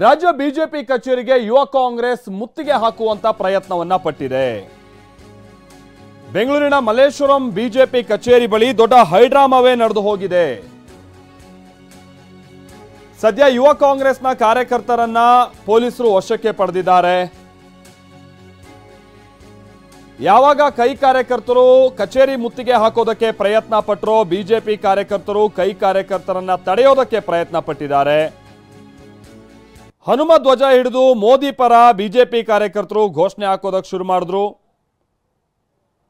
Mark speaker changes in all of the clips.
Speaker 1: ರಾಜ್ಯ ಬಿಜೆಪಿ ಕಚೇರಿಗೆ ಯುವ ಕಾಂಗ್ರೆಸ್ ಮುತ್ತಿಗೆ ಹಾಕುವಂತ ಪ್ರಯತ್ನವನ್ನ ಪಟ್ಟಿದೆ. ಬೆಂಗಳೂರಿನ ಮಲ್ಲೇಶ್ವರಂ ಬಿಜೆಪಿ ಕಚೇರಿ ಬಳಿ ದೊಡ್ಡ ಹೈಡ್ರಾಮಾವೇ ನಡೆದು ಹೋಗಿದೆ. ಸದ್ಯ ಯುವ ಕಾಂಗ್ರೆಸ್ನ ಕಾರ್ಯಕರ್ತರನ್ನ ಪೊಲೀಸರು ವಶಕ್ಕೆ ಪಡೆದಿದ್ದಾರೆ. ಯಾವಾಗ ಕೈ ಕಾರ್ಯಕರ್ತರು ಕಚೇರಿ ಮುತ್ತಿಗೆ ಹಾಕೋದಕ್ಕೆ ಪ್ರಯತ್ನ ಪಟ್ಟರೋ ಬಿಜೆಪಿ ಕಾರ್ಯಕರ್ತರು ಕೈ ಕಾರ್ಯಕರ್ತರನ್ನ ತಡೆಯೋದಕ್ಕೆ ಪ್ರಯತ್ನ ಪಟ್ಟಿದ್ದಾರೆ. ಹನುಮ ಧ್ವಜ ಹಿಡಿದು ಮೋದಿ ಪರ ಬಿಜೆಪಿ ಕಾರ್ಯಕರ್ತರು ಘೋಷಣೆ ಹಾಕೋದಕ್ಕೆ ಶುರು ಮಾಡಿದ್ರು.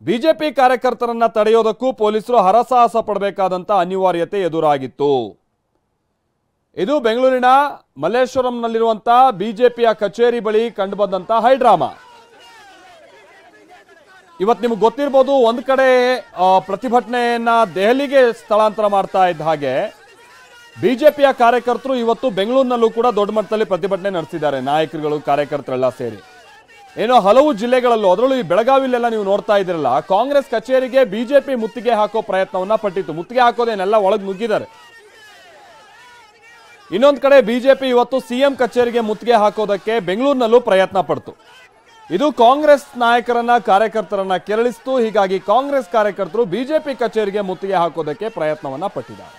Speaker 1: ಬಿಜೆಪಿ ಕಾರ್ಯಕರ್ತರನ್ನ ತಡೆಯೋದಕ್ಕೂ ಪೊಲೀಸರು ಹರಸಾಹಸ ಪಡಬೇಕಾದಂತ ಅನಿವಾರ್ಯತೆ ಎದುರಾಗಿತ್ತು. ಇದು ಬೆಂಗಳೂರಿನ ಮಲ್ಲೇಶ್ವರಂನಲ್ಲಿರುವಂತಹ ಬಿಜೆಪಿಯ ಕಚೇರಿ ಬಳಿ ಕಂಡುಬಂದಂತ ಹೈಡ್ರಾಮಾ. ಇವತ್ತು ನಿಮ್ಗೆ ಗೊತ್ತಿರಬಹುದು, ಒಂದ್ ಕಡೆ ಪ್ರತಿಭಟನೆಯನ್ನ ದೆಹಲಿಗೆ ಸ್ಥಳಾಂತರ ಮಾಡ್ತಾ ಇದ್ದ ಹಾಗೆ ಬಿಜೆಪಿಯ ಕಾರ್ಯಕರ್ತರು ಇವತ್ತು ಬೆಂಗಳೂರಿನಲ್ಲೂ ಕೂಡ ದೊಡ್ಡ ಮಟ್ಟದಲ್ಲಿ ಪ್ರತಿಭಟನೆ ನಡೆಸಿದ್ದಾರೆ. ನಾಯಕರುಗಳು ಕಾರ್ಯಕರ್ತರೆಲ್ಲ ಸೇರಿ ಏನೋ ಹಲವು ಜಿಲ್ಲೆಗಳಲ್ಲೂ, ಅದರಲ್ಲೂ ಈ ಬೆಳಗಾವಿಲೆಲ್ಲ ನೀವು ನೋಡ್ತಾ ಇದ್ರಲ್ಲ, ಕಾಂಗ್ರೆಸ್ ಕಚೇರಿಗೆ ಬಿಜೆಪಿ ಮುತ್ತಿಗೆ ಹಾಕೋ ಪ್ರಯತ್ನವನ್ನ ಪಟ್ಟಿತ್ತು. ಮುತ್ತಿಗೆ ಹಾಕೋದೇನೆಲ್ಲ ಒಳಗೆ ನುಗ್ಗಿದ್ದಾರೆ. ಇನ್ನೊಂದು ಕಡೆ ಬಿಜೆಪಿ ಇವತ್ತು ಸಿಎಂ ಕಚೇರಿಗೆ ಮುತ್ತಿಗೆ ಹಾಕೋದಕ್ಕೆ ಬೆಂಗಳೂರಿನಲ್ಲೂ ಪ್ರಯತ್ನ ಪಡ್ತು. ಇದು ಕಾಂಗ್ರೆಸ್ ನಾಯಕರನ್ನ ಕಾರ್ಯಕರ್ತರನ್ನ ಕೆರಳಿಸಿತು. ಹೀಗಾಗಿ ಕಾಂಗ್ರೆಸ್ ಕಾರ್ಯಕರ್ತರು ಬಿಜೆಪಿ ಕಚೇರಿಗೆ ಮುತ್ತಿಗೆ ಹಾಕೋದಕ್ಕೆ ಪ್ರಯತ್ನವನ್ನ ಪಟ್ಟಿದ್ದಾರೆ.